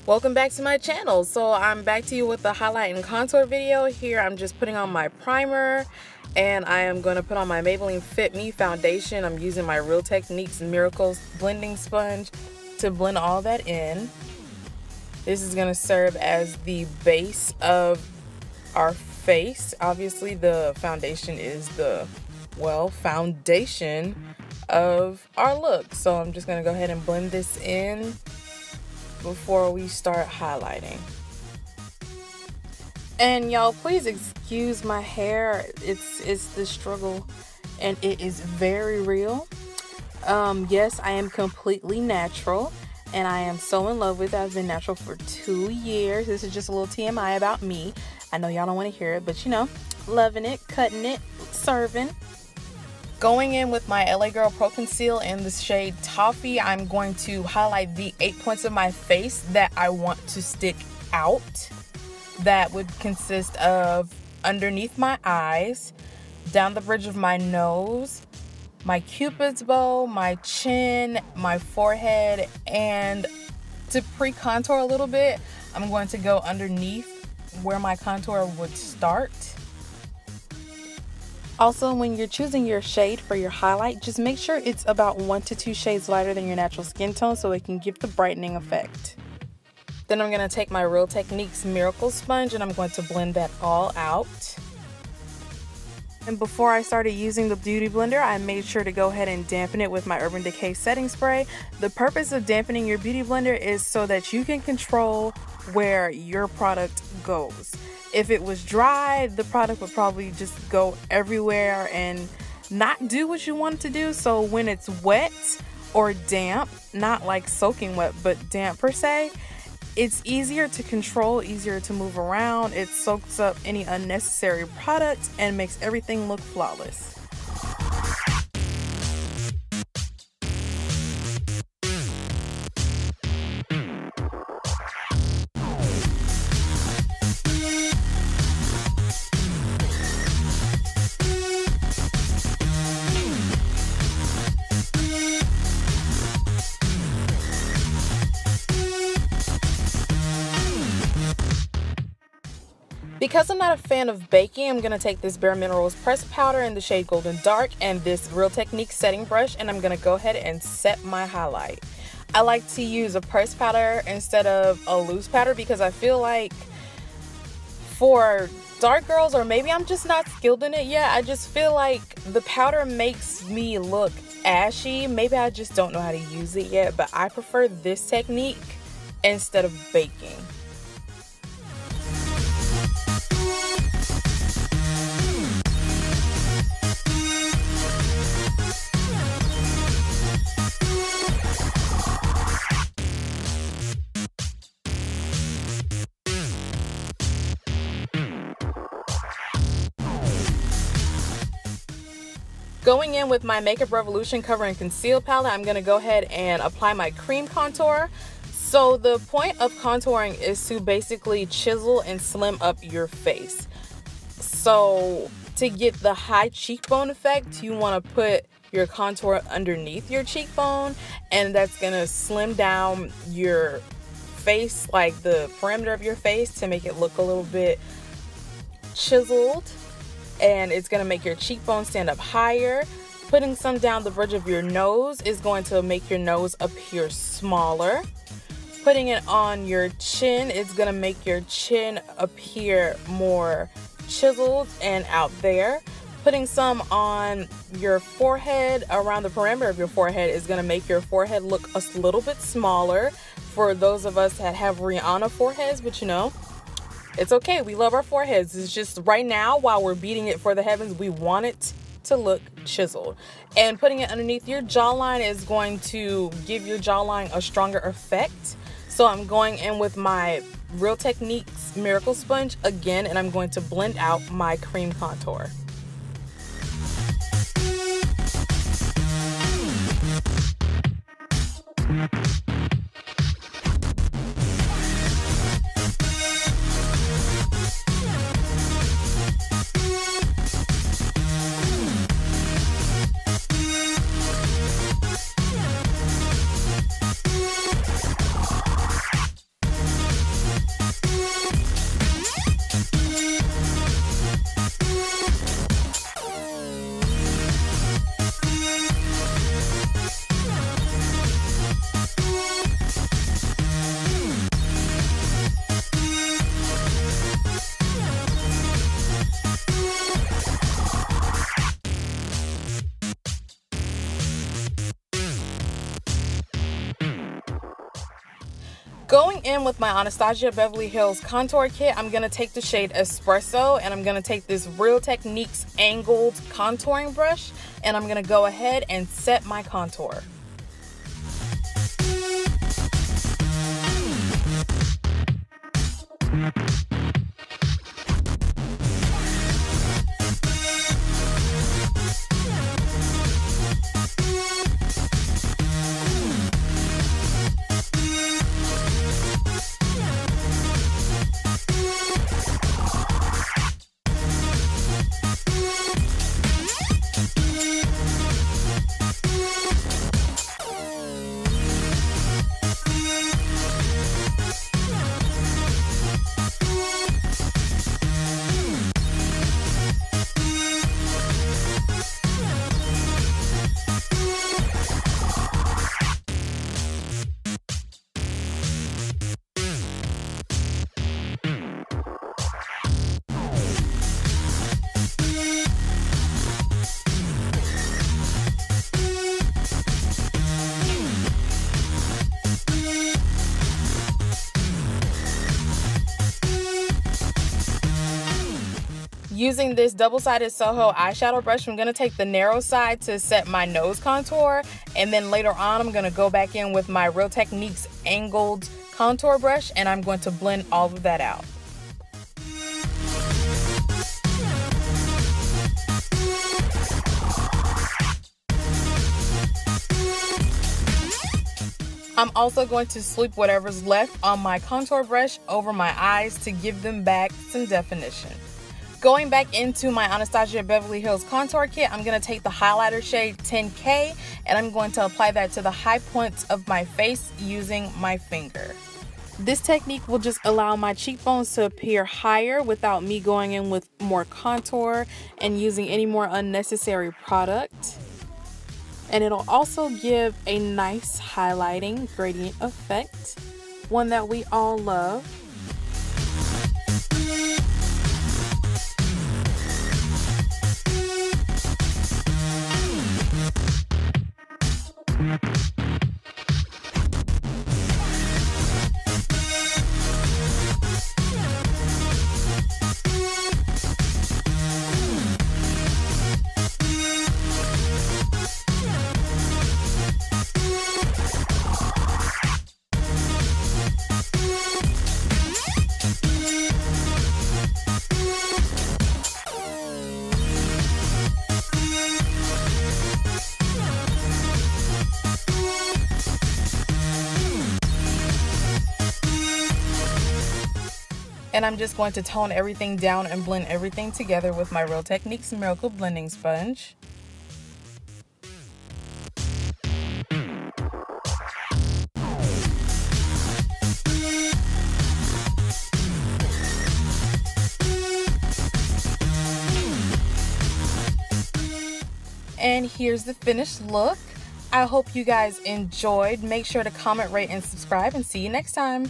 Welcome back to my channel. So I'm back to you with the highlight and contour video. Here I'm just putting on my primer and I am going to put on my Maybelline Fit Me foundation. I'm using my Real Techniques Miracles blending sponge to blend all that in. This is going to serve as the base of our face. Obviously the foundation is the, well, foundation of our look. So I'm just going to go ahead and blend this in before we start highlighting. And y'all, please excuse my hair. It's the struggle and it is very real. Yes, I am completely natural and I am so in love with it. I've been natural for 2 years. This is just a little TMI about me. I know y'all don't want to hear it, but you know, loving it, cutting it, serving. Going in with my LA Girl Pro-Conceal in the shade Toffee, I'm going to highlight the 8 points of my face that I want to stick out. That would consist of underneath my eyes, down the bridge of my nose, my cupid's bow, my chin, my forehead, and to pre-contour a little bit, I'm going to go underneath where my contour would start. Also, when you're choosing your shade for your highlight, just make sure it's about 1 to 2 shades lighter than your natural skin tone so it can give the brightening effect. Then I'm going to take my Real Techniques Miracle Sponge and I'm going to blend that all out. And before I started using the Beauty Blender, I made sure to go ahead and dampen it with my Urban Decay setting spray. The purpose of dampening your Beauty Blender is so that you can control where your product goes. If it was dry, the product would probably just go everywhere and not do what you want it to do. So when it's wet or damp, not like soaking wet, but damp per se, it's easier to control, easier to move around. It soaks up any unnecessary product and makes everything look flawless. Because I'm not a fan of baking, I'm going to take this Bareminerals pressed powder in the shade Golden Dark and this Real Techniques setting brush, and I'm going to go ahead and set my highlight. I like to use a pressed powder instead of a loose powder because I feel like for dark girls, or maybe I'm just not skilled in it yet, I just feel like the powder makes me look ashy. Maybe I just don't know how to use it yet, but I prefer this technique instead of baking. Going in with my Makeup Revolution Cover and Conceal palette, I'm going to go ahead and apply my cream contour. So the point of contouring is to basically chisel and slim up your face. So to get the high cheekbone effect, you want to put your contour underneath your cheekbone, and that's going to slim down your face, like the perimeter of your face, to make it look a little bit chiseled. And it's going to make your cheekbone stand up higher. Putting some down the bridge of your nose is going to make your nose appear smaller. Putting it on your chin is going to make your chin appear more chiseled and out there. Putting some on your forehead, around the perimeter of your forehead, is going to make your forehead look a little bit smaller for those of us that have Rihanna foreheads, but you know, it's okay. We love our foreheads. It's just right now, while we're beating it for the heavens, we want it to look chiseled. And putting it underneath your jawline is going to give your jawline a stronger effect. So I'm going in with my Real Techniques Miracle Sponge again, and I'm going to blend out my cream contour. Going in with my Anastasia Beverly Hills contour kit, I'm going to take the shade Espresso, and I'm going to take this Real Techniques angled contouring brush, and I'm going to go ahead and set my contour. Using this double-sided SOHO eyeshadow brush, I'm going to take the narrow side to set my nose contour, and then later on I'm going to go back in with my Real Techniques angled contour brush, and I'm going to blend all of that out. I'm also going to sweep whatever's left on my contour brush over my eyes to give them back some definition. Going back into my Anastasia Beverly Hills contour kit, I'm going to take the highlighter shade 10K, and I'm going to apply that to the high points of my face using my finger. This technique will just allow my cheekbones to appear higher without me going in with more contour and using any more unnecessary product. And it'll also give a nice highlighting gradient effect, one that we all love. And I'm just going to tone everything down and blend everything together with my Real Techniques Miracle Blending Sponge. And here's the finished look. I hope you guys enjoyed. Make sure to comment, rate, and subscribe, and see you next time.